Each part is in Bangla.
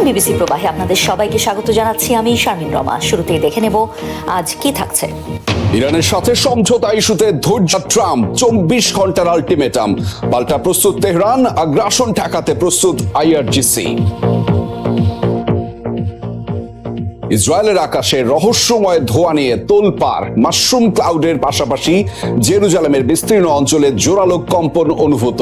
বিবিসি প্রবাহে আপনাদের সবাইকে স্বাগত জানাচ্ছি। আমি শারমিন রমা। শুরুতেই দেখে নেব আজ কি থাকছে। ইরানের সাথে সমঝোতা ইস্যুতে ধৈর্য ট্রাম্প, 24 ঘন্টার আলটিমেটাম। পাল্টা প্রস্তুত তেহরান, আগ্রাসন ঠেকাতে প্রস্তুত আইআরজিসি। ইসরায়েলের আকাশে রহস্যময় ধোঁয়া নিয়ে তোলপাড়। মাশরুম ক্লাউডের পাশাপাশি জেরুজালেমের বিস্তীর্ণ অঞ্চলে জোরালো কম্পন অনুভূত।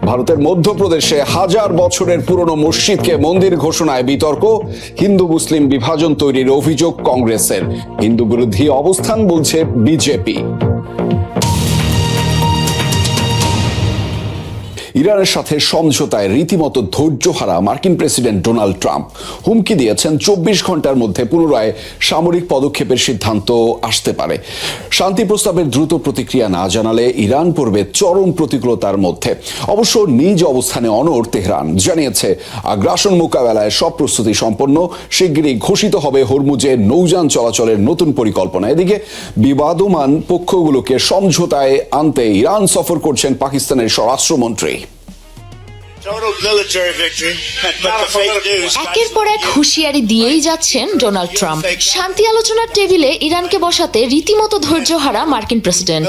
ভারতের মধ্যপ্রদেশে হাজার বছরের পুরনো মসজিদকে মন্দির ঘোষণায় বিতর্ক। হিন্দু মুসলিম বিভাজন তৈরির অভিযোগ কংগ্রেসের। হিন্দু বিরোধী অবস্থান বলছে বিজেপি। ইরানের সাথে সমঝোতায় রীতিমতো ধৈর্যহারা মার্কিন প্রেসিডেন্ট ডোনাল্ড ট্রাম্প হুমকি দিয়েছেন 24 ঘন্টার মধ্যে পুনরায় সামরিক পদক্ষেপের সিদ্ধান্ত আসতে পারে। শান্তি প্রস্তাবের দ্রুত প্রতিক্রিয়া না জানালে ইরান পড়বে চরম প্রতিকূলতার মধ্যে। অবশ্য নিজ অবস্থানে অনড় তেহরান জানিয়েছে আগ্রাসন মোকাবেলায় সব প্রস্তুতি সম্পন্ন। শিগগিরই ঘোষিত হবে হরমুজে নৌযান চলাচলের নতুন পরিকল্পনা। এদিকে বিবাদমান পক্ষগুলোকে সমঝোতায় আনতে ইরান সফর করছেন পাকিস্তানের স্বরাষ্ট্রমন্ত্রী। একের পর এক হুঁশিয়ারি দিয়েই যাচ্ছেন ডোনাল্ড ট্রাম্প। শান্তি আলোচনার টেবিলে ইরানকে বসাতে রীতিমতো ধৈর্যহারা মার্কিন প্রেসিডেন্ট।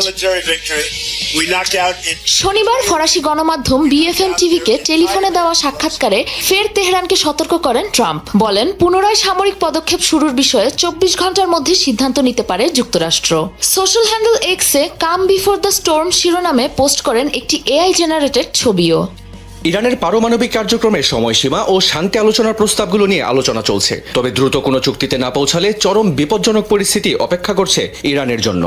শনিবার ফরাসি গণমাধ্যম বিএফএম টিভিকে টেলিফোনে দেওয়া সাক্ষাৎকারে ফের তেহরানকে সতর্ক করেন ট্রাম্প। বলেন, পুনরায় সামরিক পদক্ষেপ শুরুর বিষয়ে 24 ঘন্টার মধ্যে সিদ্ধান্ত নিতে পারে যুক্তরাষ্ট্র। সোশ্যাল হ্যান্ডেল এক্সে কাম বিফোর দ্য স্টর্ম শিরোনামে পোস্ট করেন একটি এআই জেনারেটেড ছবিও। ইরানের পারমাণবিক কার্যক্রমের সময়সীমা ও শান্তি আলোচনার প্রস্তাবগুলো নিয়ে আলোচনা চলছে। তবে দ্রুত কোনো চুক্তিতে না পৌঁছালে চরম বিপজ্জনক পরিস্থিতি অপেক্ষা করছে ইরানের জন্য।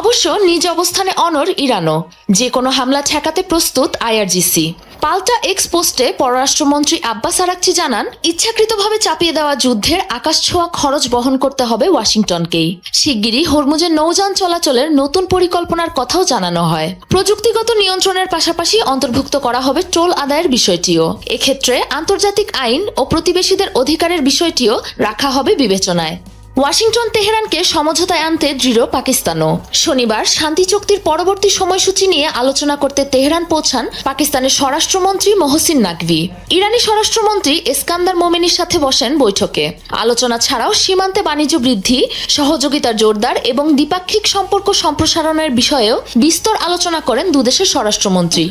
অবশ্য নিজ অবস্থানে অনড় ইরানও। যে কোনো হামলা ঠেকাতে প্রস্তুত আইআরজিসি। পাল্টা এক্স পোস্টে পররাষ্ট্রমন্ত্রী আব্বাস আরাকচি জানান, ইচ্ছাকৃতভাবে চাপিয়ে দেওয়া যুদ্ধের আকাশ ছোঁয়া খরচ বহন করতে হবে ওয়াশিংটনকেই। শিগগিরই হরমুজের নৌযান চলাচলের নতুন পরিকল্পনার কথাও জানানো হয়। প্রযুক্তিগত নিয়ন্ত্রণের পাশাপাশি অন্তর্ভুক্ত করা হবে টোল আদায়ের বিষয়টিও। এক্ষেত্রে আন্তর্জাতিক আইন ও প্রতিবেশীদের অধিকারের বিষয়টিও রাখা হবে বিবেচনায়। ওয়াশিংটন তেহরানকে সমঝোতায় আনতে দৃঢ় পাকিস্তানও। শনিবার শান্তি চুক্তির পরবর্তী সময়সূচি নিয়ে আলোচনা করতে তেহরান পৌঁছান পাকিস্তানের স্বরাষ্ট্রমন্ত্রী মোহসিন নাকভি। ইরানি স্বরাষ্ট্রমন্ত্রী এসকান্দার মোমেনির সাথে বসেন বৈঠকে। আলোচনা ছাড়াও সীমান্তে বাণিজ্য বৃদ্ধি, সহযোগিতা জোরদার এবং দ্বিপাক্ষিক সম্পর্ক সম্প্রসারণের বিষয়েও বিস্তর আলোচনা করেন দুদেশের স্বরাষ্ট্রমন্ত্রী।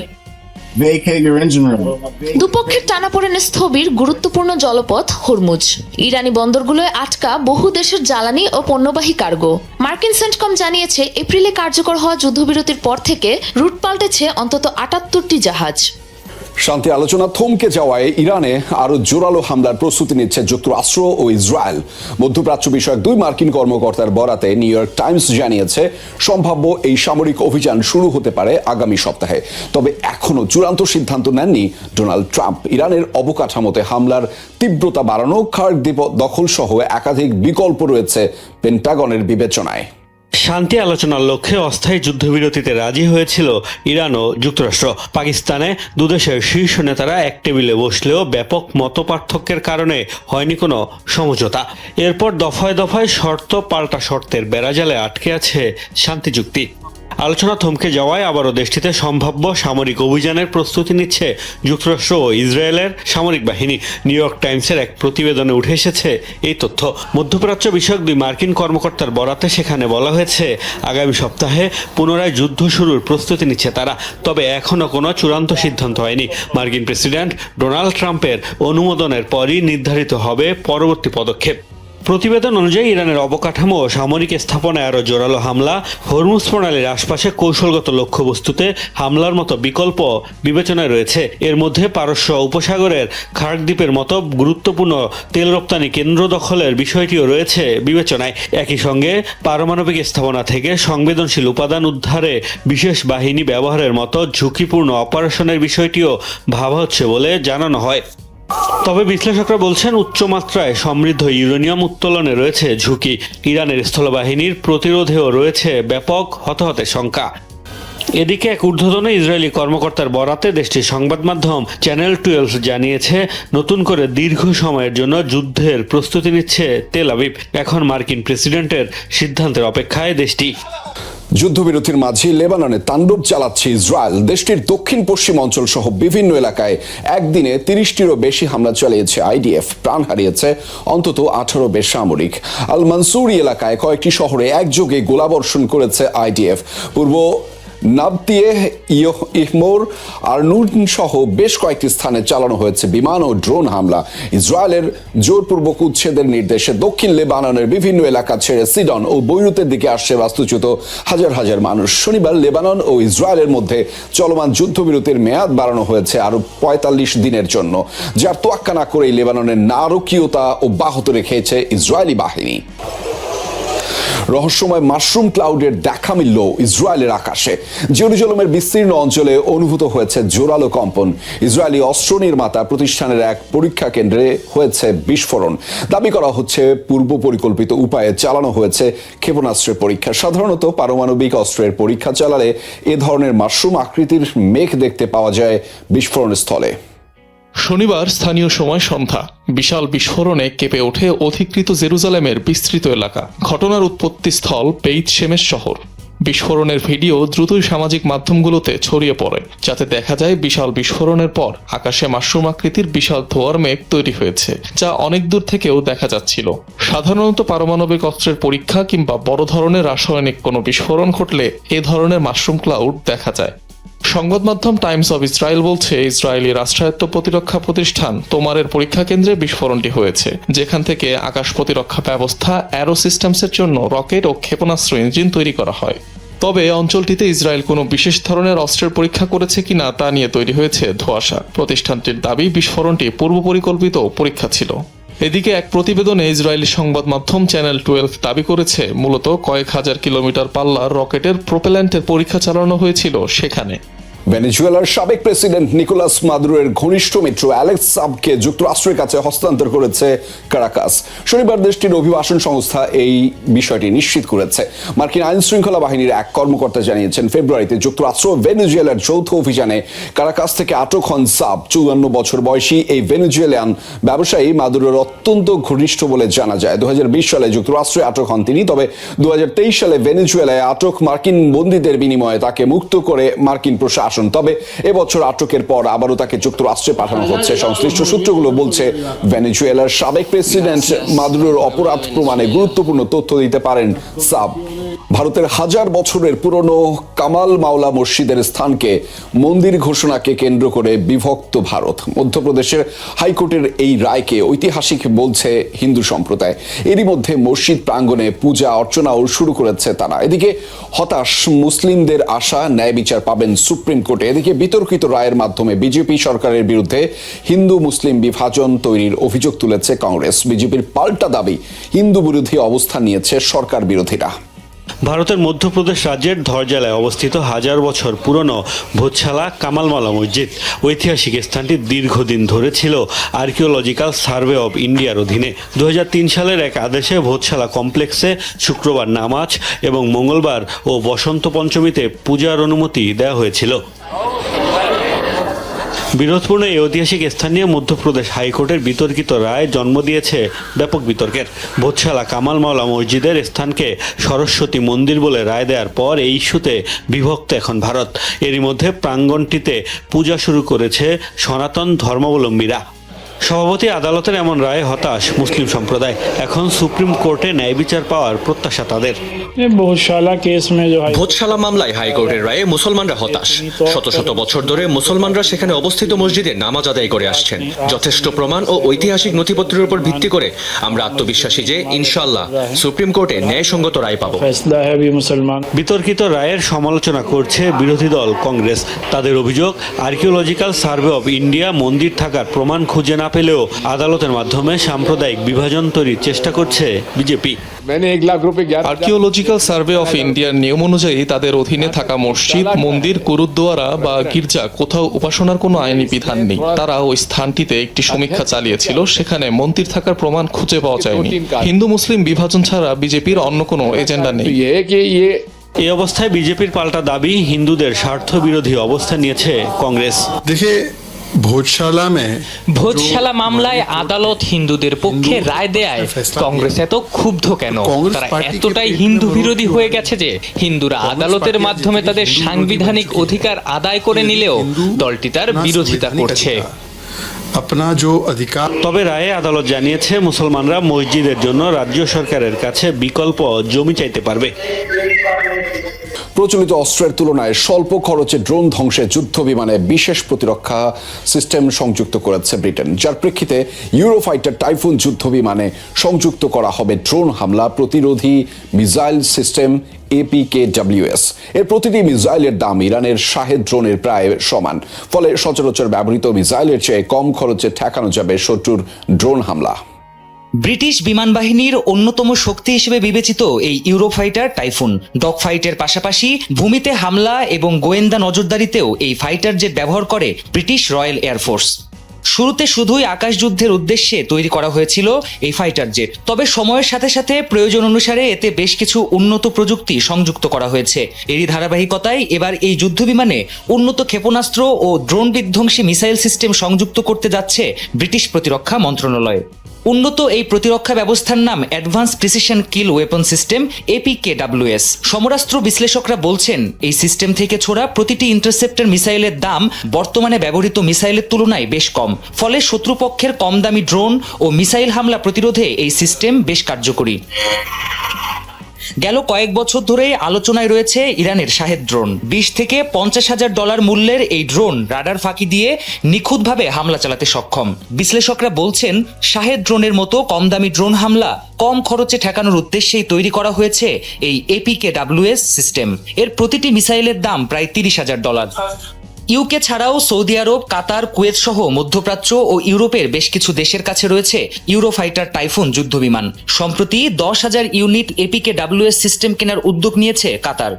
দুপক্ষের টানাপোড়েনে স্থবির গুরুত্বপূর্ণ জলপথ হরমুজ। ইরানি বন্দরগুলোয় আটকা বহু দেশের জ্বালানি ও পণ্যবাহী কার্গো। মার্কিন সেন্টকম জানিয়েছে, এপ্রিলে কার্যকর হওয়া যুদ্ধবিরতির পর থেকে রুট পাল্টেছে অন্তত 78টি জাহাজ। শান্তি আলোচনা থমকে যাওয়ায় ইরানে আরো জোরালো হামলার প্রস্তুতি নিচ্ছে যুক্তরাষ্ট্র ও ইসরায়েল। মধ্যপ্রাচ্য বিষয়ক 2 মার্কিন কর্মকর্তার বরাতে নিউ ইয়র্ক টাইমস জানিয়েছে, সম্ভাব্য এই সামরিক অভিযান শুরু হতে পারে আগামী সপ্তাহে। তবে এখনো চূড়ান্ত সিদ্ধান্ত নেননি ডোনাল্ড ট্রাম্প। ইরানের অবকাঠামোতে হামলার তীব্রতা বাড়ানো, খার্ক দ্বীপ দখল সহ একাধিক বিকল্প রয়েছে পেন্টাগনের বিবেচনায়। শান্তি আলোচনার লক্ষ্যে অস্থায়ী যুদ্ধবিরতিতে রাজি হয়েছিল ইরান ও যুক্তরাষ্ট্র। পাকিস্তানে দুদেশের শীর্ষ নেতারা এক টেবিলে বসলেও ব্যাপক মতপার্থক্যের কারণে হয়নি কোনো সমঝোতা। এরপর দফায় দফায় শর্ত পাল্টা শর্তের বেড়াজালে আটকে আছে শান্তি চুক্তি। আলোচনা থমকে যাওয়ায় আবারও দেশটিতে সম্ভাব্য সামরিক অভিযানের প্রস্তুতি নিচ্ছে যুক্তরাষ্ট্র ও ইসরায়েলের সামরিক বাহিনী। নিউ ইয়র্ক টাইমসের এক প্রতিবেদনে উঠে এসেছে এই তথ্য। মধ্যপ্রাচ্য বিষয়ক 2 মার্কিন কর্মকর্তার বরাতে সেখানে বলা হয়েছে, আগামী সপ্তাহে পুনরায় যুদ্ধ শুরুর প্রস্তুতি নিচ্ছে তারা। তবে এখনও কোনো চূড়ান্ত সিদ্ধান্ত হয়নি। মার্কিন প্রেসিডেন্ট ডোনাল্ড ট্রাম্পের অনুমোদনের পরই নির্ধারিত হবে পরবর্তী পদক্ষেপ। প্রতিবেদন অনুযায়ী ইরানের অবকাঠামো ও সামরিক স্থাপনায় আরও জোরালো হামলা, হরমুজ প্রণালীর আশপাশে কৌশলগত লক্ষ্যবস্তুতে হামলার মতো বিকল্প বিবেচনায় রয়েছে। এর মধ্যে পারস্য উপসাগরের খার্ক দ্বীপের মতো গুরুত্বপূর্ণ তেল রপ্তানি কেন্দ্র দখলের বিষয়টিও রয়েছে বিবেচনায়। একই সঙ্গে পারমাণবিক স্থাপনা থেকে সংবেদনশীল উপাদান উদ্ধারে বিশেষ বাহিনী ব্যবহারের মতো ঝুঁকিপূর্ণ অপারেশনের বিষয়টিও ভাবা হচ্ছে বলে জানানো হয়। তবে বিশ্লেষকরা বলছেন, উচ্চমাত্রায় সমৃদ্ধ ইউরেনিয়াম উত্তোলনে রয়েছে ঝুঁকি। ইরানের স্থলবাহিনীর প্রতিরোধেও রয়েছে ব্যাপক হতাহতের শঙ্কা। এদিকে এক ঊর্ধ্বতন ইসরায়েলি কর্মকর্তার বরাতে দেশটির সংবাদ মাধ্যম চ্যানেল 12 জানিয়েছে, নতুন করে দীর্ঘ সময়ের জন্য যুদ্ধের প্রস্তুতি নিচ্ছে তেল আবিব। এখন মার্কিন প্রেসিডেন্টের সিদ্ধান্তের অপেক্ষায় দেশটি। যুদ্ধবিরতির মাঝে লেবাননে তাণ্ডব চালাচ্ছে ইসরায়েল। দেশটির দক্ষিণ পশ্চিম অঞ্চল সহ বিভিন্ন এলাকায় একদিনে 30টিরও বেশি হামলা চালিয়েছে আইডিএফ। প্রাণ হারিয়েছে অন্তত 18 বেসামরিক। আল মানসুরি এলাকায় কয়েকটি শহরে একযোগে গোলাবর্ষণ করেছে আইডিএফ। পূর্ব নাবতিয়ে, ইহমোর আর নুন সহ বেশ কয়েকটি স্থানে চালানো হয়েছে বিমান ও ড্রোন হামলা। ইসরায়েলের জোরপূর্বক উচ্ছেদের নির্দেশে দক্ষিণ লেবাননের বিভিন্ন এলাকা ছেড়ে সিডন ও বৈরুতের দিকে আসছে বাস্তুচ্যুত হাজার হাজার মানুষ। শনিবার লেবানন ও ইসরায়েলের মধ্যে চলমান যুদ্ধবিরতির মেয়াদ বাড়ানো হয়েছে আরো 45 দিনের জন্য, যার তোয়াক্কা না করেই লেবাননের নারকীয়তা অব্যাহত রেখেছে ইসরায়েলি বাহিনী। রহস্যময় মাশরুম ক্লাউডের দেখা মিলল ইসরায়েলের আকাশে। জেরুজালেমের বিস্তীর্ণ অঞ্চলে অনুভূত হয়েছে জোরালো কম্পন। ইসরায়েলি অস্ত্র নির্মাতা প্রতিষ্ঠানের এক পরীক্ষা কেন্দ্রে হয়েছে বিস্ফোরণ। দাবি করা হচ্ছে পূর্ব পরিকল্পিত উপায়ে চালানো হয়েছে ক্ষেপণাস্ত্রের পরীক্ষা। সাধারণত পারমাণবিক অস্ত্রের পরীক্ষা চালালে এ ধরনের মাশরুম আকৃতির মেঘ দেখতে পাওয়া যায় বিস্ফোরণ স্থলে। শনিবার স্থানীয় সময় সন্ধ্যা বিশাল বিস্ফোরণে কেঁপে ওঠে অধিকৃত জেরুজালেমের বিস্তৃত এলাকা। ঘটনার উৎপত্তিস্থল বেইত শেমেশ শহর। বিস্ফোরণের ভিডিও দ্রুতই সামাজিক মাধ্যমগুলোতে ছড়িয়ে পড়ে, যাতে দেখা যায় বিশাল বিস্ফোরণের পর আকাশে মাশরুম আকৃতির বিশাল ধোঁয়ার মেঘ তৈরি হয়েছে, যা অনেক দূর থেকেও দেখা যাচ্ছিল। সাধারণত পারমাণবিক অস্ত্রের পরীক্ষা কিংবা বড় ধরনের রাসায়নিক কোনো বিস্ফোরণ ঘটলে এ ধরনের মাশরুম ক্লাউড দেখা যায়। সংবাদ মাধ্যম টাইমস অব ইসরায়েল বলছে, ইসরায়েলি রাষ্ট্রায়ত্ত প্রতিরক্ষা প্রতিষ্ঠান তোমারের পরীক্ষা কেন্দ্রে বিস্ফোরণটি হয়েছে, যেখান থেকে আকাশ প্রতিরক্ষা ব্যবস্থা অ্যারো সিস্টেমসের জন্য রকেট ও ক্ষেপণাস্ত্র ইঞ্জিন তৈরি করা হয়। তবে অঞ্চলটিতে ইসরায়েল কোনো বিশেষ ধরনের অস্ত্রের পরীক্ষা করেছে কিনা তা নিয়ে তৈরি হয়েছে ধোঁয়াশা। প্রতিষ্ঠানটির দাবি বিস্ফোরণটি পূর্ব পরিকল্পিত পরীক্ষা ছিল। এদিকে এক প্রতিবেদনে ইসরায়েলি সংবাদ মাধ্যম চ্যানেল 12 দাবি করেছে, মূলত কয়েক হাজার কিলোমিটার পাল্লার রকেটের প্রোপেল্যান্টের পরীক্ষা চালানো হয়েছিল সেখানে। ভেনেজুয়েলার সাবেক প্রেসিডেন্ট নিকোলাস মাদুরোর ঘনিষ্ঠ মিত্র অ্যালেক্স সাবকে যুক্তরাষ্ট্রের কাছে হস্তান্তর করেছে কারাকাস। শনিবার দেশটির অভিবাসন সংস্থা এই বিষয়টি নিশ্চিত করেছে। মার্কিন আইন শৃঙ্খলা বাহিনীর এক কর্মকর্তা জানিয়েছেন, ফেব্রুয়ারিতে যুক্তরাষ্ট্র ও ভেনেজুয়েলার যৌথ অভিযানে কারাকাস থেকে আটক হন সাব। 54 বছর বয়সী এই ভেনেজুয়েলিয়ান ব্যবসায়ী মাদুরোর অত্যন্ত ঘনিষ্ঠ বলে জানা যায়। 2020 সালে যুক্তরাষ্ট্রে আটক হন তিনি। তবে 2023 সালে ভেনেজুয়েলায় আটক মার্কিন বন্দীদের বিনিময়ে তাকে মুক্ত করে মার্কিন প্রশাসন। তবে এবছর আটকের পর আবারও তাকে যুক্তরাষ্ট্রে পাঠানো হচ্ছে। সংশ্লিষ্ট সূত্রগুলো বলছে, ভেনেজুয়েলার সাবেক প্রেসিডেন্ট মাদুরোর অপরাধ প্রমাণে গুরুত্বপূর্ণ তথ্য দিতে পারেন সাব। ভারতের হাজার বছরের পুরনো কামাল মাওলা মসজিদের স্থানকে মন্দির ঘোষণাকে কেন্দ্র করে বিভক্ত ভারত। মধ্যপ্রদেশের হাইকোর্টের এই রায়কে ঐতিহাসিক বলছে হিন্দু সম্প্রদায়। এরই মধ্যে মসজিদ প্রাঙ্গণে পূজা অর্চনাও শুরু করেছে তারা। এদিকে হতাশ মুসলিমদের আশা, ন্যায় বিচার পাবেন সুপ্রিম কোর্টে। এদিকে বিতর্কিত রায়ের মাধ্যমে বিজেপি সরকারের বিরুদ্ধে হিন্দু মুসলিম বিভাজন তৈরির অভিযোগ তুলেছে কংগ্রেস। বিজেপির পাল্টা দাবি, হিন্দু বিরোধী অবস্থান নিয়েছে সরকার বিরোধীরা। ভারতের মধ্যপ্রদেশ রাজ্যের ধর জেলায় অবস্থিত হাজার বছর পুরনো ভোজশালা কামালমালা মসজিদ। ঐতিহাসিক স্থানটি দীর্ঘদিন ধরে ছিল আর্কিওলজিক্যাল সার্ভে অব ইন্ডিয়ার অধীনে। 2003 সালের এক আদেশে ভোজশালা কমপ্লেক্সে শুক্রবার নামাজ এবং মঙ্গলবার ও বসন্ত পঞ্চমীতে পূজার অনুমতি দেওয়া হয়েছিল। বিরোধপূর্ণ এই ঐতিহাসিক স্থান নিয়ে মধ্যপ্রদেশ হাইকোর্টের বিতর্কিত রায় জন্ম দিয়েছে ব্যাপক বিতর্কের। ভোজশালা কামাল মাওলা মসজিদের স্থানকে সরস্বতী মন্দির বলে রায় দেওয়ার পর এই ইস্যুতে বিভক্ত এখন ভারত। এরই মধ্যে প্রাঙ্গণটিতে পূজা শুরু করেছে সনাতন ধর্মাবলম্বীরা। সভাপতি আদালতের এমন রায়ে হতাশ মুসলিম সম্প্রদায়। এখন সুপ্রিম কোর্টে ন্যায় বিচার পাওয়ার প্রত্যাশা তাদের। ভোজশালা মামলায় হাইকোর্টের রায়ে মুসলমানরা হতাশ। শত শত বছর ধরে মুসলমানরা সেখানে অবস্থিত মসজিদে নামাজ আদায় করে আসছেন। যথেষ্ট প্রমাণ ও ঐতিহাসিক নথিপত্রের উপর ভিত্তি করে আমরা আত্মবিশ্বাসী যে ইনশাআল্লাহ সুপ্রিম কোর্টে ন্যায়সঙ্গত রায় পাব। বিতর্কিত রায়ের সমালোচনা করছে বিরোধী দল কংগ্রেস। তাদের অভিযোগ, আর্কিওলজিক্যাল সার্ভে অব ইন্ডিয়া মন্দির থাকার প্রমাণ খুঁজে না পেলেও আদালতের মাধ্যমে সাম্প্রদায়িক বিভাজন তৈরির চেষ্টা করছে বিজেপি। আর্কিওলজিক্যাল সার্ভে অফ ইন্ডিয়ার নিয়ম অনুযায়ী তাদের অধীনে থাকা মসজিদ, মন্দির, গুরুদ্বারা বা গির্জা কোথাও উপাসনার কোনো আইনি বিধান নেই। তারা ওই স্থানটিতে একটি সমীক্ষা চালিয়েছিল, সেখানে মন্দির থাকার প্রমাণ খুঁজে পাওয়া যায়নি। হিন্দু মুসলিম বিভাজন ছাড়া বিজেপির অন্য কোনো এজেন্ডা নেই। এই অবস্থায় বিজেপির পাল্টা দাবি, হিন্দুদের স্বার্থ বিরোধী অবস্থান নিয়েছে কংগ্রেস। देखिए ভোজশালা মামলায় আদালত হিন্দুদের পক্ষে রায় দেয়ায় কংগ্রেস এত ক্ষুব্ধ কেন? তারা এতটাই হিন্দু বিরোধী হয়ে গেছে যে হিন্দুরা আদালতের মাধ্যমে তাদের সাংবিধানিক অধিকার আদায় করে নিলেও দলটি তার বিরোধিতা করছে। তবে রায়ে আদালত জানিয়েছে মুসলমানরা মসজিদের জন্য রাজ্য সরকারের কাছে বিকল্প জমি চাইতে পারবে। প্রচলিত অস্ত্রের তুলনায় স্বল্প খরচে ড্রোন ধ্বংসে যুদ্ধ বিমানে বিশেষ প্রতিরক্ষা সিস্টেম সংযুক্ত করেছে ব্রিটেন, যার প্রেক্ষিতে ইউরোফাইটার টাইফুন যুদ্ধ বিমানে সংযুক্ত করা হবে ড্রোন হামলা প্রতিরোধী মিসাইল সিস্টেম APKWS। এর প্রতিটি মিসাইলের দাম ইরানের শাহেদ ড্রোনের প্রায় সমান, ফলে সচরাচর ব্যবহৃত মিসাইলের চেয়ে কম খরচে ঠেকানো যাবে শত্রুর ড্রোন হামলা। ব্রিটিশ বিমান বাহিনীর অন্যতম শক্তি হিসেবে বিবেচিত এই ইউরোফাইটার টাইফুন ডগ ফাইটের পাশাপাশি ভূমিতে হামলা এবং গোয়েন্দা নজরদারিতেও এই ফাইটার জেট ব্যবহার করে ব্রিটিশ রয়্যাল এয়ারফোর্স। শুরুতে শুধুই আকাশ যুদ্ধের উদ্দেশ্যে তৈরি করা হয়েছিল এই ফাইটার জেট, তবে সময়ের সাথে সাথে প্রয়োজন অনুসারে এতে বেশ কিছু উন্নত প্রযুক্তি সংযুক্ত করা হয়েছে। এরই ধারাবাহিকতায় এবার এই যুদ্ধ বিমানে উন্নত ক্ষেপণাস্ত্র ও ড্রোন বিধ্বংসী মিসাইল সিস্টেম সংযুক্ত করতে যাচ্ছে ব্রিটিশ প্রতিরক্ষা মন্ত্রণালয়। উন্নত এই প্রতিরক্ষা ব্যবস্থার নাম অ্যাডভান্স প্রিসিশন কিল ওয়েপন সিস্টেম APKWS। সমরাস্ত্র বিশ্লেষকরা বলছেন এই সিস্টেম থেকে ছোড়া প্রতিটি ইন্টারসেপ্টর মিসাইলের দাম বর্তমানে ব্যবহৃত মিসাইলের তুলনায় বেশ কম, ফলে শত্রুপক্ষের কম দামি ড্রোন ও মিসাইল হামলা প্রতিরোধে এই সিস্টেম বেশ কার্যকরী। গেল কয়েক বছর ধরে আলোচনায় রয়েছে ইরানের শাহেদ ড্রোন। 20 থেকে 50,000 ডলার মূল্যের এই ড্রোন রাডার ফাঁকি দিয়ে নিখুঁতভাবে হামলা চালাতে সক্ষম। বিশ্লেষকরা বলছেন শাহেদ ড্রোনের মতো কম দামি ড্রোন হামলা কম খরচে ঠেকানোর উদ্দেশ্যেই তৈরি করা হয়েছে এই APKWS সিস্টেম। এর প্রতিটি মিসাইলের দাম প্রায় $30,000। ইউকে ছাড়াও সৌদি আরব, কাতার, কুয়েত সহ মধ্যপ্রাচ্য ও ইউরোপের বেশ কিছু দেশের কাছে রয়েছে ইউরোফাইটার টাইফুন যুদ্ধবিমান। সম্প্রতি 10,000 ইউনিট APKWS সিস্টেম কেনার উদ্যোগ নিয়েছে কাতার।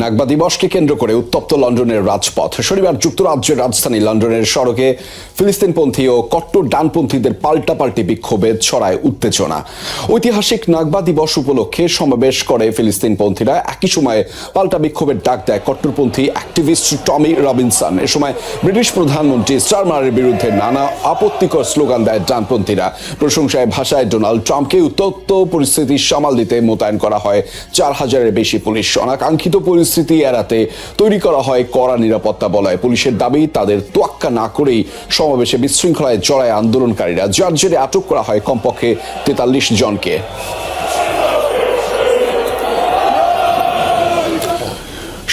নাগবা দিবসকে কেন্দ্র করে উত্তপ্ত লন্ডনের রাজপথ। শনিবার যুক্তরাজ্যের রাজধানী লন্ডনের সড়কে ফিলিস্তিনপন্থী ও কট্টর ডানপন্থীদের পাল্টাপাল্টি বিক্ষোভে ছড়ায় উত্তেজনা। ঐতিহাসিক নাগবা দিবস উপলক্ষে সমাবেশ করে ফিলিস্তিনপন্থীরা, একই সময়ে পাল্টা বিক্ষোভের ডাক দেয় কট্টরপন্থী অ্যাক্টিভিস্ট টমি রবিনসন। এ সময় ব্রিটিশ প্রধানমন্ত্রী স্টারমারের বিরুদ্ধে নানা আপত্তিকর স্লোগান দেয় ডানপন্থীরা। প্রশংসায় ভাষায় ডোনাল্ড ট্রাম্পকে উত্তপ্ত পরিস্থিতি সামাল দিতে মোতায়েন করা হয় 4,000-এর বেশি পুলিশ। অনাকাঙ্ক্ষিত পরিস্থিতি এড়াতে তৈরি করা হয় কড়া নিরাপত্তা বলয়। পুলিশের দাবি, তাদের তোয়াক্কা না করেই সমাবেশে বিশৃঙ্খলায় জড়ায় আন্দোলনকারীরা, যার জেরে আটক করা হয় কমপক্ষে 43 জনকে।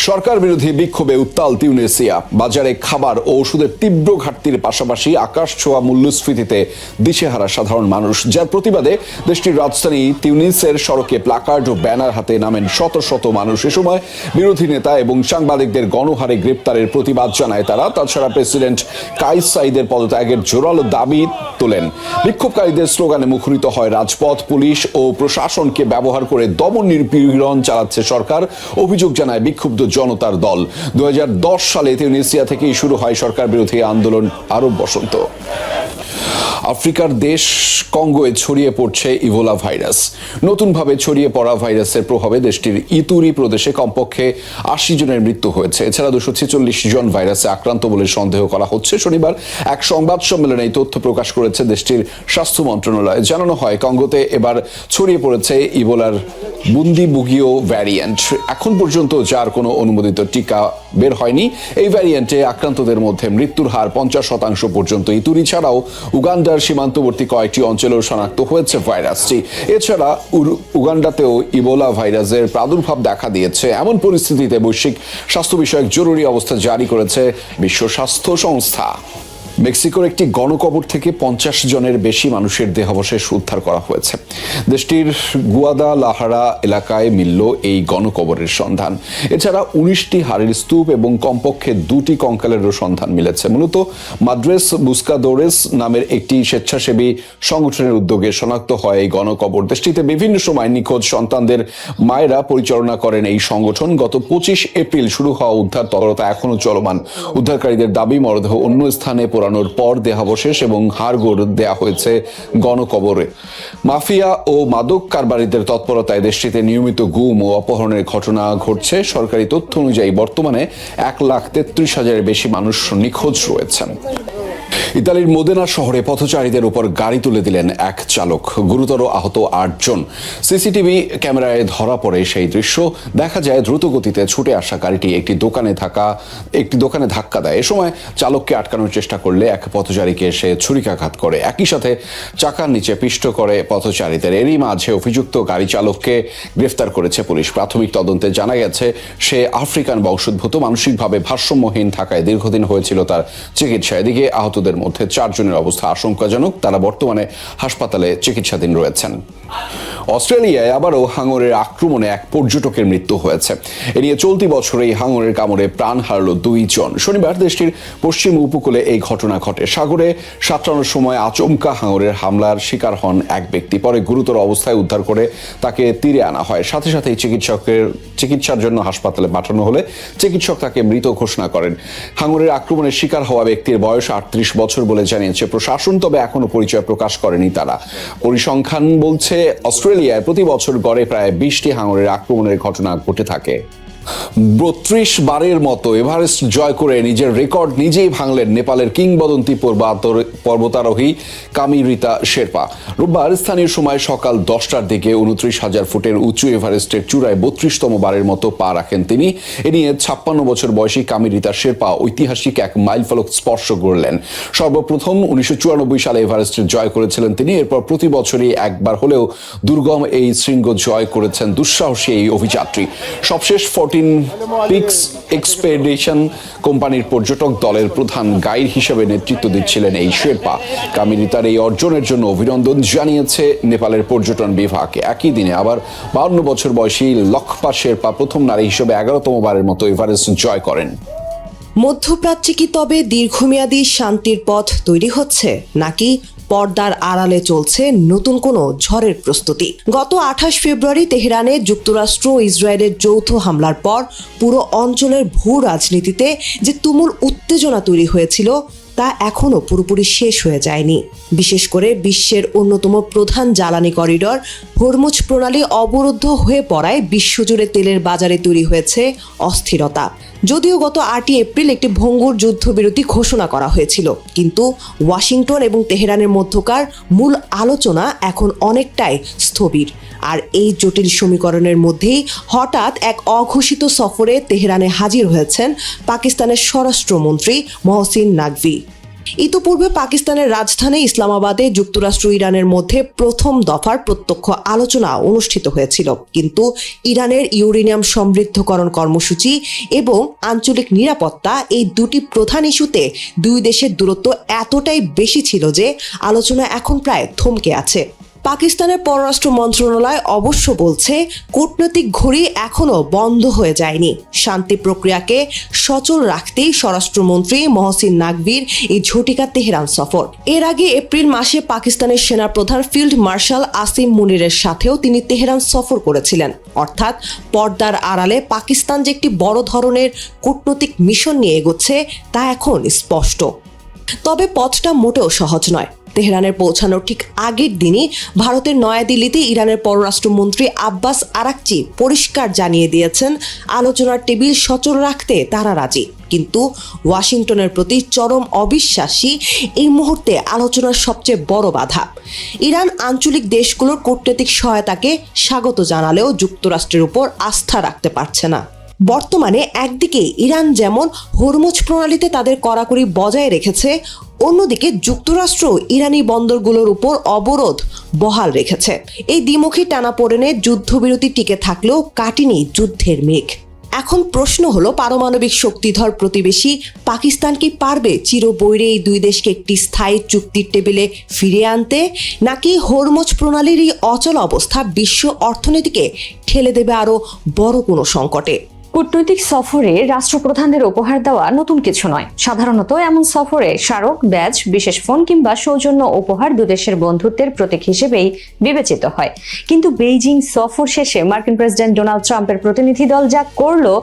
সরকার বিরোধী বিক্ষোভে উত্তাল তিউনিসিয়া। বাজারে খাবার ও ওষুধের তীব্র ঘাটতির পাশাপাশি আকাশ ছোঁয়া মূল্যস্ফীতিতে দিশেহারা সাধারণ মানুষ, যার প্রতিবাদে দেশটির রাজধানী তিউনিসের সড়কে প্লাকার্ড ও ব্যানার হাতে নামেন শত শত মানুষ। এ সময় বিরোধী নেতা এবং সাংবাদিকদের গণহারে গ্রেপ্তারের প্রতিবাদ জানায় তারা। তাছাড়া প্রেসিডেন্ট কাইস সাইদের পদত্যাগের জোরালো দাবি তোলেন। বিক্ষোভকারীদের স্লোগানে মুখরিত হয় রাজপথ। পুলিশ ও প্রশাসনকে ব্যবহার করে দমন নিপীড়ন চালাচ্ছে সরকার, অভিযোগ জানায় বিক্ষুব্ধ জনতার দল। 2010 সালে তিউনিসিয়া থেকেই শুরু হয় সরকার বিরোধী আন্দোলন আরব বসন্ত। আফ্রিকার দেশ কঙ্গোয় ছড়িয়ে পড়ছে ইবোলা ভাইরাস। নতুনভাবে ছড়িয়ে পড়া ভাইরাসের প্রভাবে দেশটির ইতুরি প্রদেশে কমপক্ষে 80 জনের মৃত্যু হয়েছে। এছাড়া 246 জন ভাইরাসে আক্রান্ত বলে সন্দেহ করা হচ্ছে। শনিবার এক সংবাদ সম্মেলনে এই তথ্য প্রকাশ করেছে দেশটির স্বাস্থ্য মন্ত্রণালয়। জানানো হয়, কঙ্গোতে এবার ছড়িয়ে পড়েছে ইবোলার বুন্দিবুগিও ভ্যারিয়েন্ট। এখন পর্যন্ত যার কোনো অনুমোদিত টিকা বের হয়নি। এই ভ্যারিয়েন্টে আক্রান্তদের মধ্যে মৃত্যুর হার 50% পর্যন্ত। ইতুরি ছাড়াও উগান্ডার সীমান্তবর্তী কয়েকটি অঞ্চলেও শনাক্ত হয়েছে ভাইরাসটি। এছাড়া উগান্ডাতেও ইবোলা ভাইরাসের প্রাদুর্ভাব দেখা দিয়েছে। এমন পরিস্থিতিতে বৈশ্বিক স্বাস্থ্য বিষয়ক জরুরি অবস্থা জারি করেছে বিশ্ব স্বাস্থ্য সংস্থা। মেক্সিকোর একটি গণকবর থেকে 50 জনের বেশি মানুষের দেহাবশেষ উদ্ধার করা হয়েছে। দেশটির গুয়াদালাহারা এলাকায় মিলল এই গণকবরের সন্ধান। এছাড়া 19টি হাড়ের স্তূপ এবং কমপক্ষে 2টি কঙ্কালেরও সন্ধান মিলেছে। মূলত মাদ্রেস বুস্কাদোরেস নামের একটি স্বেচ্ছাসেবী সংগঠনের উদ্যোগে শনাক্ত হয় এই গণকবর। দেশটিতে বিভিন্ন সময় নিখোঁজ সন্তানদের মায়েরা পরিচালনা করেন এই সংগঠন। গত 25 এপ্রিল শুরু হওয়া উদ্ধার তৎপরতা এখনো চলমান। উদ্ধারকারীদের দাবি, মরদেহ অন্য স্থানে পোড়ানোর পর দেহাবশেষ এবং হাড়গোড় দেয়া হয়েছে গণকবরে। মাফিয়া ও মাদক কারবারিদের তৎপরতায় দেশটিতে নিয়মিত গুম ও অপহরণের ঘটনা ঘটছে। সরকারি তথ্য অনুযায়ী বর্তমানে 1,33,000-এর বেশি মানুষ নিখোঁজ রয়েছেন। ইতালির মোদেনা শহরে পথচারীদের উপর গাড়ি তুলে দিলেন এক চালক, গুরুতর আহত 8 জন। সিসিটিভি ক্যামেরায় ধরা পড়ে সেই দৃশ্য। দেখা যায় দ্রুত গতিতে ছুটে আসা গাড়িটি একটি দোকানে ধাক্কা দেয়। এ সময় চালককে আটকানোর চেষ্টা করলে এক পথচারীকে সে ছুরিকাঘাত করে, একই সাথে চাকার নিচে পিষ্ট করে পথচারীদের। এরই মাঝে অভিযুক্ত গাড়ি চালককে গ্রেফতার করেছে পুলিশ। প্রাথমিক তদন্তে জানা গেছে সে আফ্রিকান বংশোদ্ভূত, মানসিকভাবে ভারসাম্যহীন থাকায় দীর্ঘদিন হয়েছিল তার চিকিৎসা। এদিকে আহতদের মধ্যে 4 জনের অবস্থা আশঙ্কাজনক, তারা বর্তমানে হাসপাতালে চিকিৎসাধীন রয়েছেন। অস্ট্রেলিয়ায় আবারও হাঙরের আক্রমণে এক পর্যটকের মৃত্যু হয়েছে। এ নিয়ে চলতি বছরেই হাঙরের কামড়ে প্রাণ হারালো 2 জন। শনিবার দেশটির পশ্চিম উপকূলে এই ঘটনা ঘটে। সাগরে সাঁতরানোর সময় আচমকা হাঙরের হামলার শিকার হন এক ব্যক্তি। পরে গুরুতর অবস্থায় উদ্ধার করে তাকে তীরে আনা হয়। সাথে সাথেই চিকিৎসার জন্য হাসপাতালে পাঠানো হলে চিকিৎসক তাকে মৃত ঘোষণা করেন। হাঙরের আক্রমণের শিকার হওয়া ব্যক্তির বয়স 38 বছর বলে জানিয়েছে প্রশাসন, তবে এখনো পরিচয় প্রকাশ করেনি তারা। পরিসংখ্যান বলছে অস্ট্রেলিয়ায় প্রতি বছর গড়ে প্রায় 20টি হাঙরের আক্রমণের ঘটনা ঘটে থাকে। 32 বারের মতো এভারেস্ট জয় করে নিজের রেকর্ড নিজেই ভাঙলেন নেপালের কিংবদন্তি পর্বতারোহী কামিরিতা শেরপা। রোববার স্থানীয় সময় সকাল 10টার দিকে 29,000 ফুটের উঁচু এভারেস্টের চূড়ায় 32তম বারের মতো পা রাখেন তিনি। এ নিয়ে 56 বছর বয়সী কামিরিতা শেরপা ঐতিহাসিক এক মাইলফলক স্পর্শ করলেন। সর্বপ্রথম 1994 সালে এভারেস্টের জয় করেছিলেন তিনি। এরপর প্রতি বছরই একবার হলেও দুর্গম এই শৃঙ্গ জয় করেছেন দুঃসাহসী এই অভিযাত্রী। সবশেষ 14 পিকস এক্সপেডিশন কোম্পানির পর্যটক দলের প্রধান গাইড হিসেবে নেতৃত্ব দিচ্ছিলেন এই শেরপা। কামিরিতার এই অর্জনের জন্য অভিনন্দন জানিয়েছে নেপালের পর্যটন বিভাগ। একই দিনে আবার 52 বছর বয়সী লখপা শেরপা প্রথম নারী হিসেবে 11তম বারের মতো এভারেস্ট জয় করেন। মধ্যপ্রাচ্যে কি তবে দীর্ঘমেয়াদী শান্তির পথ তৈরি হচ্ছে, নাকি পর্দার আড়ালে চলছে নতুন কোনো ঝড়ের প্রস্তুতি? গত 28 ফেব্রুয়ারি তেহরানে যুক্তরাষ্ট্র ও ইসরায়েলের যৌথ হামলার পর পুরো অঞ্চলের ভূ রাজনীতিতে যে তুমুল উত্তেজনা তৈরি হয়েছিল তা এখনও পুরোপুরি শেষ হয়ে যায়নি। বিশেষ করে বিশ্বের অন্যতম প্রধান জ্বালানি করিডর হরমুজ প্রণালী অবরুদ্ধ হয়ে পড়ায় বিশ্বজুড়ে তেলের বাজারে তৈরি হয়েছে অস্থিরতা। যদিও গত 8 এপ্রিল একটি ভঙ্গুর যুদ্ধবিরতি ঘোষণা করা হয়েছিল, কিন্তু ওয়াশিংটন এবং তেহরানের মধ্যকার মূল আলোচনা এখন অনেকটাই স্থবির। আর এই জটিল সমীকরণের মধ্যেই হঠাৎ এক অঘোষিত সফরে তেহরানে হাজির হয়েছেন পাকিস্তানের স্বরাষ্ট্রমন্ত্রী মহসিন নাকভি। ইতোপূর্বে পাকিস্তানের রাজধানী ইসলামাবাদে যুক্তরাষ্ট্র ইরানের মধ্যে প্রথম দফার প্রত্যক্ষ আলোচনা অনুষ্ঠিত হয়েছিল, কিন্তু ইরানের ইউরেনিয়াম সমৃদ্ধকরণ কর্মসূচি এবং আঞ্চলিক নিরাপত্তা এই দুটি প্রধান ইস্যুতে দুই দেশের দূরত্ব এতটাই বেশি ছিল যে আলোচনা এখন প্রায় থমকে আছে। পাকিস্তানের পররাষ্ট্র মন্ত্রণালয় অবশ্য বলছে কূটনৈতিক ঘড়ি এখনো বন্ধ হয়ে যায়নি। শান্তি প্রক্রিয়াকে সচল রাখতেই স্বরাষ্ট্রমন্ত্রী মহসিন নাকভির এই ঝটিকা তেহরান সফর। এর আগে এপ্রিল মাসে পাকিস্তানের সেনাপ্রধান ফিল্ড মার্শাল আসিম মুনিরের সাথেও তিনি তেহরান সফর করেছিলেন। অর্থাৎ পর্দার আড়ালে পাকিস্তান যে একটি বড় ধরনের কূটনৈতিক মিশন নিয়ে এগোচ্ছে তা এখন স্পষ্ট। তবে পথটা মোটেও সহজ নয়। তেহরানের পৌঁছানোর ঠিক আগের দিনই ভারতের নয়াদিল্লিতে ইরানের পররাষ্ট্রমন্ত্রী আব্বাস আরাকচি পরিষ্কার জানিয়ে দিয়েছেন আলোচনার টেবিল সচল রাখতে তারা রাজি, কিন্তু ওয়াশিংটনের প্রতি চরম অবিশ্বাসী এই মুহূর্তে আলোচনার সবচেয়ে বড় বাধা। ইরান আঞ্চলিক দেশগুলোর কূটনৈতিক সহায়তাকে স্বাগত জানালেও যুক্তরাষ্ট্রের উপর আস্থা রাখতে পারছে না। বর্তমানে একদিকে ইরান যেমন হরমুজ প্রণালীতে তাদের কড়াকড়ি বজায় রেখেছে, অন্যদিকে যুক্তরাষ্ট্র ইরানি বন্দরগুলোর উপর অবরোধ বহাল রেখেছে। এই দ্বিমুখী টানাপোড়েনে যুদ্ধবিরতি টিকে থাকলেও কাটেনি যুদ্ধের মেঘ। এখন প্রশ্ন হলো, পারমাণবিক শক্তিধর প্রতিবেশী পাকিস্তান কি পারবে চিরবৈরে এই দুই দেশকে একটি স্থায়ী চুক্তির টেবিলে ফিরিয়ে আনতে, নাকি হরমুজ প্রণালীর এই অচল অবস্থা বিশ্ব অর্থনীতিকে ঠেলে দেবে আরো বড় কোনো সংকটে? কূটনৈতিক সফরে রাষ্ট্রপ্রধানদের উপহার দেওয়া নতুন কিছু নয়। সাধারণত এমন সফরে স্মারক, ব্যাজ, বিশেষ ফোন কিংবা সৌজন্য উপহার দুদেশের বন্ধুত্বের প্রতীক হিসেবেই বিবেচিত হয়। কিন্তু বেইজিং সফর শেষে মার্কিন প্রেসিডেন্ট ডোনাল্ড ট্রাম্পের প্রতিনিধি দল যা করলো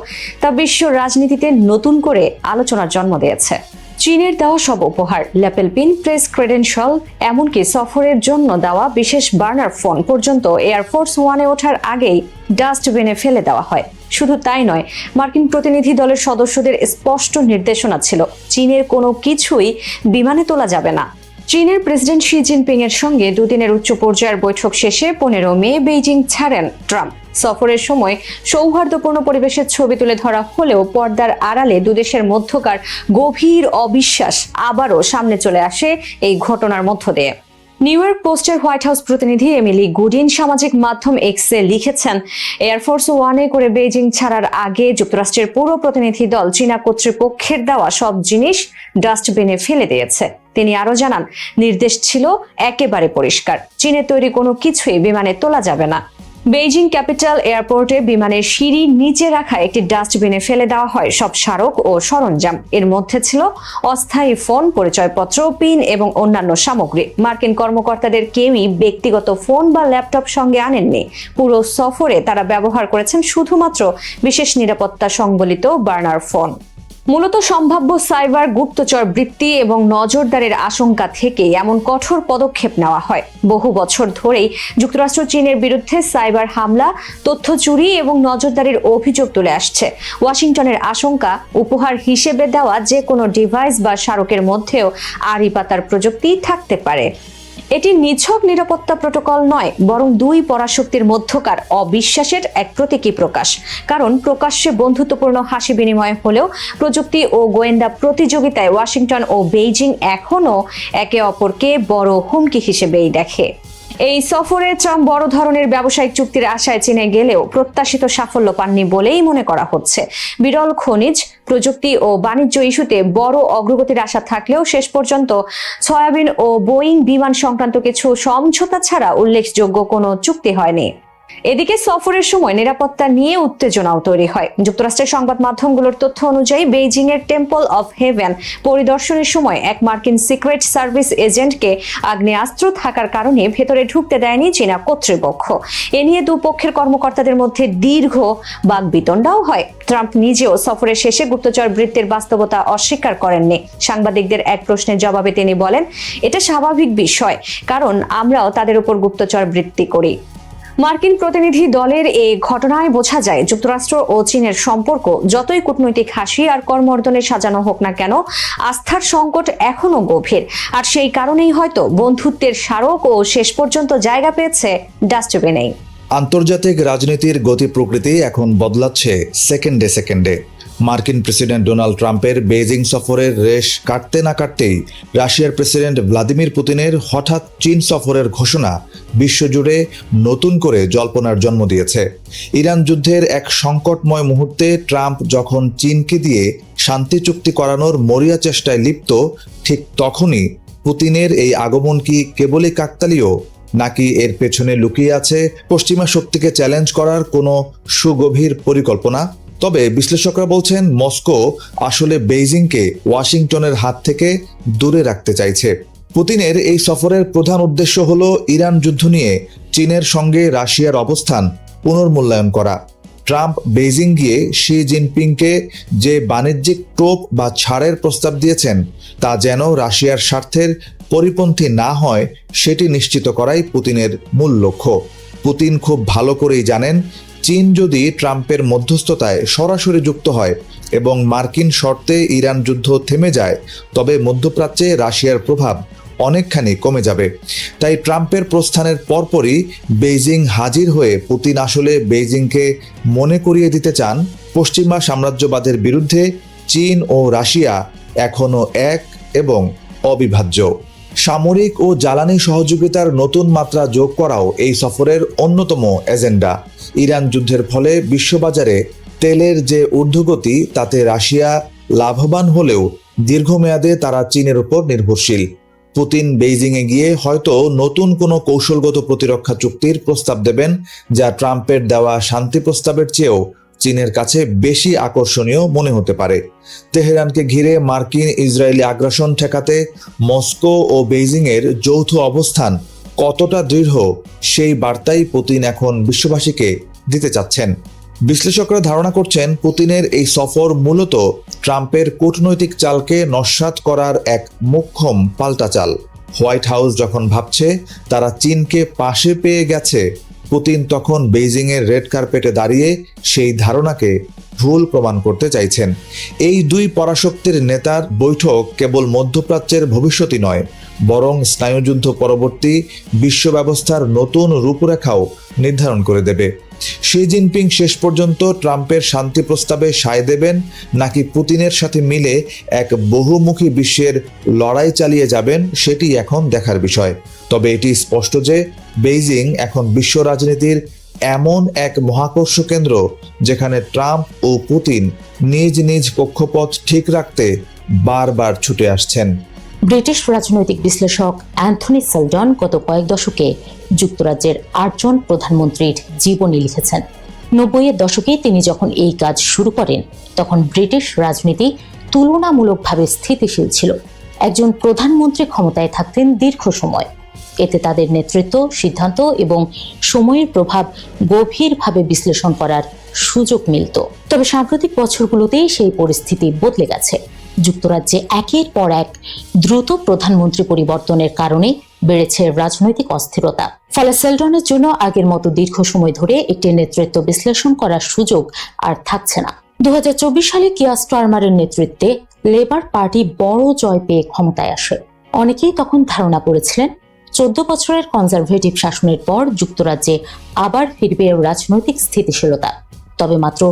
তা বিশ্ব রাজনীতিতে নতুন করে আলোচনার জন্ম দিয়েছে। চীনের দেওয়া সব উপহার, ল্যাপেল পিন, প্রেস ক্রেডেনশিয়াল, এমনকি সফরের জন্য দেওয়া বিশেষ বার্নার ফোন পর্যন্ত এয়ারফোর্স ওয়ানে ওঠার আগেই ডাস্টবিনে ফেলে দেওয়া হয়। শুধু তাই নয়, মার্কিন প্রতিনিধি দলের সদস্যদের স্পষ্ট নির্দেশনা ছিল চীনের কোনো কিছুই বিমানে তোলা যাবে না। চীনের প্রেসিডেন্ট শি জিনপিং এর সঙ্গে দুদিনের উচ্চ পর্যায়ের বৈঠক শেষে 15 মে বেইজিং ছাড়েন ট্রাম্প। সফরের সময় সৌহার্দ্যপূর্ণ পরিবেশের ছবি তুলে ধরা হলেও পর্দার আড়ালে দুদেশের মধ্যকার গভীর অবিশ্বাস আবারও সামনে চলে আসে এই ঘটনার মধ্য দিয়ে। নিউ ইয়র্ক পোস্টের হোয়াইট হাউস প্রতিনিধি এমিলি গুডিন সামাজিক মাধ্যম এক্সে লিখেছেন, এয়ারফোর্স ওয়ানে করে বেইজিং ছাড়ার আগে যুক্তরাষ্ট্রের পুরো প্রতিনিধি দল চীনা কর্তৃপক্ষের দেওয়া সব জিনিস ডাস্টবিনে ফেলে দিয়েছে। তিনি আরো জানান, নির্দেশ ছিল একেবারে পরিষ্কার, চীনের তৈরি কোনো কিছুই বিমানে তোলা যাবে না। বেইজিং ক্যাপিটাল এয়ারপোর্টে বিমানের সিঁড়ির নিচে রাখা একটি ডাস্টবিনে ফেলে দেওয়া হয় সব স্মারক ও সরঞ্জাম। এর মধ্যে ছিল অস্থায়ী ফোন, পরিচয়পত্র, পিন এবং অন্যান্য সামগ্রী। মার্কিন কর্মকর্তাদের কেউই ব্যক্তিগত ফোন বা ল্যাপটপ সঙ্গে আনেননি। পুরো সফরে তারা ব্যবহার করেছেন শুধুমাত্র বিশেষ নিরাপত্তা সংবলিত বার্নার ফোন। মূলত সম্ভাব্য সাইবার গুপ্তচর বৃত্তি এবং নজরদারির আশঙ্কা থেকে এমন কঠোর পদক্ষেপ নেওয়া হয়। বহু বছর ধরেই যুক্তরাষ্ট্র চীনের বিরুদ্ধে সাইবার হামলা, তথ্য চুরি এবং নজরদারির অভিযোগ তুলে আসছে। ওয়াশিংটনের আশঙ্কা, উপহার হিসেবে দেওয়া যে কোনো ডিভাইস বা স্মারকের মধ্যেও আড়ি পাতার প্রযুক্তি থাকতে পারে। এটি নিছক নিরাপত্তা প্রোটোকল নয়, বরং দুই পরাশক্তির মধ্যকার অবিশ্বাসের এক প্রতীকী প্রকাশ। কারণ প্রকাশ্যে বন্ধুত্বপূর্ণ হাসি বিনিময় হলেও প্রযুক্তি ও গোয়েন্দা প্রতিযোগিতায় ওয়াশিংটন ও বেইজিং এখনও একে অপরকে বড় হুমকি হিসেবেই দেখে। এই সফরে ট্রাম্প বড় ধরনের ব্যবসায়িক চুক্তির আশায় চীনে গেলেও প্রত্যাশিত সাফল্য পাননি বলেই মনে করা হচ্ছে। বিরল খনিজ, প্রযুক্তি ও বাণিজ্য ইস্যুতে বড় অগ্রগতির আশা থাকলেও শেষ পর্যন্ত সয়াবিন ও বোয়িং বিমান সংক্রান্ত কিছু সমঝোতা ছাড়া উল্লেখযোগ্য কোনো চুক্তি হয়নি। এদিকে সফরের সময় নিরাপত্তা নিয়ে উত্তেজনাও তৈরি হয়। যুক্তরাষ্ট্রের সংবাদ মাধ্যমগুলোর তথ্য অনুযায়ী বেইজিং এর টেম্পল অফ হেভেন পরিদর্শনের সময় এক মার্কিন সিক্রেট সার্ভিস এজেন্টকে আগ্নেয়াস্ত্র থাকার কারণে ভেতরে ঢুকতে দেয়নি চীনা কর্তৃপক্ষ। এ নিয়ে দুপক্ষের কর্মকর্তাদের মধ্যে দীর্ঘ বাকবিতণ্ডাও হয়। ট্রাম্প নিজেও সফরের শেষে গুপ্তচর বৃত্তির বাস্তবতা অস্বীকার করেননি। সাংবাদিকদের এক প্রশ্নের জবাবে তিনি বলেন, এটা স্বাভাবিক বিষয়, কারণ আমরাও তাদের উপর গুপ্তচর বৃত্তি করি। মার্কিন প্রতিনিধি দলের এই ঘটনায় বোঝা যায় যুক্তরাষ্ট্র ও চীনের সম্পর্ক যতই কূটনৈতিক হাসি আর কর্মর্দনে সাজানো হোক না কেন, আস্থার সংকট এখনো গভীর। আর সেই কারণেই হয়তো বন্ধুত্বের স্মারক ও শেষ পর্যন্ত জায়গা পেয়েছে ডাস্টবিনেই। আন্তর্জাতিক রাজনীতির গতি প্রকৃতি এখন বদলাচ্ছে সেকেন্ডে সেকেন্ডে। মার্কিন প্রেসিডেন্ট ডোনাল্ড ট্রাম্পের বেইজিং সফরের রেশ কাটতে না কাটতেই রাশিয়ার প্রেসিডেন্ট ভ্লাদিমির পুতিনের হঠাৎ চীন সফরের ঘোষণা বিশ্বজুড়ে নতুন করে জল্পনার জন্ম দিয়েছে। ইরান যুদ্ধের এক সংকটময় মুহূর্তে ট্রাম্প যখন চীনকে দিয়ে শান্তি চুক্তি করানোর মরিয়া চেষ্টায় লিপ্ত, ঠিক তখনই পুতিনের এই আগমন কি কেবলই কাকতালীয়, নাকি এর পেছনে লুকিয়ে আছে পশ্চিমা শক্তিকে চ্যালেঞ্জ করার কোনো সুগভীর পরিকল্পনা? তবে বিশ্লেষকরা বলছেন মস্কো আসলে বেইজিংকে ওয়াশিংটনের হাত থেকে দূরে রাখতে চাইছে। পুতিনের এই সফরের প্রধান উদ্দেশ্য হলো ইরান যুদ্ধ নিয়ে চীনের সঙ্গে রাশিয়ার অবস্থান পুনর্মূল্যায়ন করা। ট্রাম্প বেইজিং গিয়ে শি জিনপিংকে যে বাণিজ্যিক টোপ বা ছাড়ের প্রস্তাব দিয়েছেন তা যেন রাশিয়ার স্বার্থের পরিপন্থী না হয় সেটি নিশ্চিত করাই পুতিনের মূল লক্ষ্য। পুতিন খুব ভালো করেই জানেন, চীন যদি ট্রাম্পের মধ্যস্থতায় সরাসরি যুক্ত হয় এবং মার্কিন শর্তে ইরান যুদ্ধ থেমে যায়, তবে মধ্যপ্রাচ্যে রাশিয়ার প্রভাব অনেকখানি কমে যাবে। তাই ট্রাম্পের প্রস্থানের পরপরই বেইজিং হাজির হয়ে পুতিন আসলে বেইজিংকে মনে করিয়ে দিতে চান পশ্চিমা সাম্রাজ্যবাদের বিরুদ্ধে চীন ও রাশিয়া এখনও এক এবং অবিভাজ্য। সামরিক ও জ্বালানি সহযোগিতার নতুন মাত্রা যোগ করাও এই সফরের অন্যতম এজেন্ডা। ইরান যুদ্ধের ফলে বিশ্ববাজারে তেলের যে ঊর্ধ্বগতি, তাতে রাশিয়া লাভবান হলেও দীর্ঘমেয়াদে তারা চীনের উপর নির্ভরশীল। পুতিন বেইজিংয়ে গিয়ে হয়তো নতুন কোনো কৌশলগত প্রতিরক্ষা চুক্তির প্রস্তাব দেবেন, যা ট্রাম্পের দেওয়া শান্তি প্রস্তাবের চেয়েও চীনের কাছে বেশি আকর্ষণীয় মনে হতে পারে। তেহরানকে ঘিরে মার্কিন ইসরায়েলি আগ্রাসন ঠেকাতে মস্কো ও বেইজিংয়ের যৌথ অবস্থান কতটা দৃঢ়, সেই বার্তাই পুতিন এখন বিশ্ববাসীকে দিতে চাচ্ছেন। বিশ্লেষকরা ধারণা করছেন পুতিনের এই সফর মূলত ট্রাম্পের কূটনৈতিক চালকে নস্যাৎ করার এক মোক্ষম পাল্টা চাল। হোয়াইট হাউস যখন ভাবছে তারা চীনকে পাশে পেয়ে গেছে, পুতিন তখন বেইজিংয়ের রেড কার্পেটে দাঁড়িয়ে সেই ধারণাকে ভুল প্রমাণ করতে চাইছেন। এই দুই পরাশক্তির নেতার বৈঠক কেবল মধ্যপ্রাচ্যের ভবিষ্যৎই নয়, বরং স্নায়ুযুদ্ধ পরবর্তী বিশ্ব ব্যবস্থার নতুন রূপরেখাও নির্ধারণ করে দেবে। শি জিনপিং শেষ পর্যন্ত ট্রাম্পের শান্তি প্রস্তাবে সায় দেবেন নাকি পুতিনের সাথে মিলে এক বহুমুখী বিশ্বের লড়াই চালিয়ে যাবেন সেটি এখন দেখার বিষয়। তবে এটি স্পষ্ট যে বেইজিং এখন বিশ্ব রাজনীতির এমন এক মহাকর্ষ কেন্দ্র যেখানে ট্রাম্প ও পুতিন নিজ নিজ কক্ষপথ ঠিক রাখতে বারবার ছুটে আসছেন। ব্রিটিশ রাজনৈতিক বিশ্লেষক অ্যান্থনি সেলডন গত কয়েক দশকে যুক্তরাজ্যের 8 জন প্রধানমন্ত্রীর জীবনী লিখেছেন। 90-এর দশকে তিনি যখন এই কাজ শুরু করেন তখন ব্রিটিশ রাজনীতি তুলনামূলকভাবে স্থিতিশীল ছিল। একজন প্রধানমন্ত্রী ক্ষমতায় থাকতেন দীর্ঘ সময়, এতে তাদের নেতৃত্ব, সিদ্ধান্ত এবং সময়ের প্রভাব গভীরভাবে বিশ্লেষণ করার সুযোগ মিলত। তবে সাম্প্রতিক বছরগুলোতে সেই পরিস্থিতি বদলে গেছে। যুক্তরাজ্যে একের পর এক দ্রুত প্রধানমন্ত্রী পরিবর্তনের কারণে বেড়েছে রাজনৈতিক অস্থিরতা। ফলে সেলডনের জন্য আগের মতো দীর্ঘ সময় ধরে একটি নেতৃত্ব বিশ্লেষণ করার সুযোগ আর থাকছে না। 2024 সালে কিয়ার স্টারমারের নেতৃত্বে লেবার পার্টি বড় জয় পেয়ে ক্ষমতায় আসে। অনেকেই তখন ধারণা করেছিলেন 14 বছরের কনজারভেটিভ শাসনের পর যুক্তরাজ্যে আবার ফিরবে রাজনৈতিক স্থিতিশীলতা। তবে মাত্র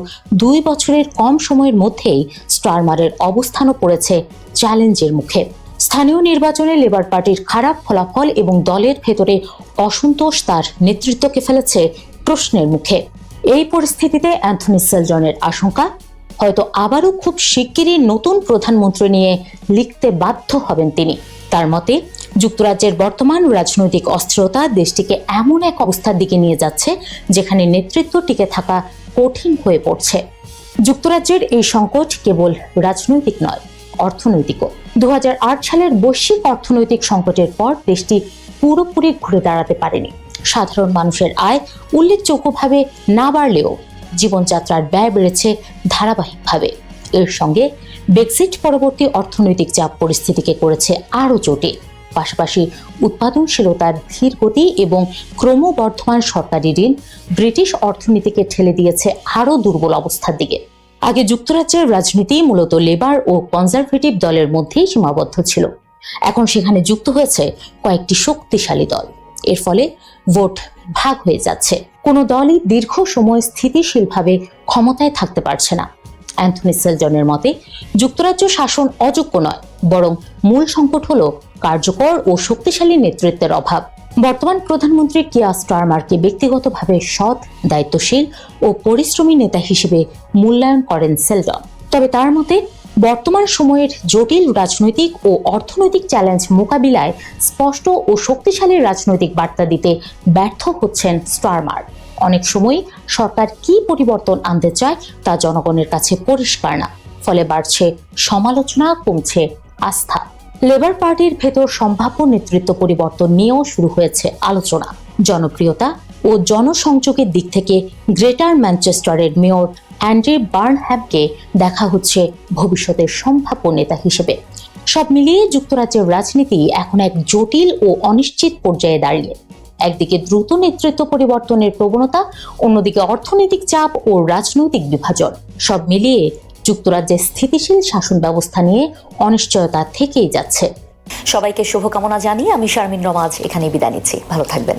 2 বছরের কম সময়ের মধ্যেই স্টারমারের অবস্থানও পড়েছে চ্যালেঞ্জের মুখে। স্থানীয় নির্বাচনে লেবার পার্টির খারাপ ফলাফল এবং দলের ভেতরে অসন্তোষ তার নেতৃত্বকে ফেলেছে প্রশ্নের মুখে। এই পরিস্থিতিতে অ্যান্থনি সেলডনের আশঙ্কা, হয়তো আবারও খুব শিগগিরই নতুন প্রধানমন্ত্রী নিয়ে লিখতে বাধ্য হবেন তিনি। তার মতে যুক্তরাজ্যের বর্তমান রাজনৈতিক অস্থিরতা দেশটিকে এমন এক অবস্থার দিকে নিয়ে যাচ্ছে যেখানে নেতৃত্ব টিকে থাকা কঠিন হয়ে পড়ছে। যুক্তরাজ্যের এই সংকট কেবল রাজনৈতিক নয়, অর্থনৈতিকও। 2008 সালের বৈশ্বিক অর্থনৈতিক সংকটের পর দেশটি পুরোপুরি ঘুরে দাঁড়াতে পারেনি। সাধারণ মানুষের আয় উল্লেখযোগ্যভাবে না বাড়লেও জীবনযাত্রার ব্যয় বেড়েছে ধারাবাহিকভাবে। এর সঙ্গে ব্রেক্সিট পরবর্তী অর্থনৈতিক চাপ পরিস্থিতিকে করেছে আরও জটিল। পাশাপাশি উৎপাদনশীলতার ধীর গতি এবং ক্রমবর্ধমান সরকারি ঋণ ব্রিটিশ অর্থনীতিকে ঠেলে দিয়েছে আরও দুর্বল অবস্থার দিকে। আগে যুক্তরাজ্যের রাজনীতি মূলত লেবার ও কনজারভেটিভ দলের মধ্যেই সীমাবদ্ধ ছিল। এখন সেখানে যুক্ত হয়েছে কয়েকটি শক্তিশালী দল। এর ফলে ভোট ভাগ হয়ে যাচ্ছে। কোনো দলই দীর্ঘ সময় স্থিতিশীলভাবে ক্ষমতায় থাকতে পারছে না। অ্যান্থনি সেলডনের মতে যুক্তরাজ্য শাসন অযোগ্য নয়, বরং মূল সংকট হলো কার্যকর ও শক্তিশালী নেতৃত্বের অভাব। বর্তমান প্রধানমন্ত্রী কিয়ার স্টারমারকে ব্যক্তিগতভাবে সৎ, দায়িত্বশীল ও পরিশ্রমী নেতা হিসেবে মূল্যায়ন করেন সেলডন। তবে তার মতে বর্তমান সময়ের জটিল রাজনৈতিক ও অর্থনৈতিক চ্যালেঞ্জ মোকাবিলায় স্পষ্ট ও শক্তিশালী রাজনৈতিক বার্তা দিতে ব্যর্থ হচ্ছেন স্টারমার। অনেক সময় সরকার কি পরিবর্তন আনতে চায় তা জনগণের কাছে পরিষ্কার না, ফলে বাড়ছে সমালোচনা, কমছে আস্থা। লেবার পার্টির ভেতর সম্ভাব্য নেতৃত্ব পরিবর্তন নিয়েও শুরু হয়েছে আলোচনা। জনপ্রিয়তা ও জনসংযোগের দিক থেকে গ্রেটার ম্যানচেস্টারের মেয়র অ্যান্ড্রি বার্নহ্যামকে দেখা হচ্ছে ভবিষ্যতের সম্ভাব্য নেতা হিসেবে। সব মিলিয়ে যুক্তরাজ্যের রাজনীতি এখন এক জটিল ও অনিশ্চিত পর্যায়ে দাঁড়িয়ে। একদিকে দ্রুত নেতৃত্ব পরিবর্তনের প্রবণতা, অন্যদিকে অর্থনৈতিক চাপ ও রাজনৈতিক বিভাজন। সব মিলিয়ে যুক্তরাজ্যের স্থিতিশীল শাসন ব্যবস্থা নিয়ে অনিশ্চয়তা থেকেই যাচ্ছে। সবাইকে শুভকামনা জানিয়ে আমি শারমিন রমাজ এখানে বিদায় নিচ্ছি। ভালো থাকবেন।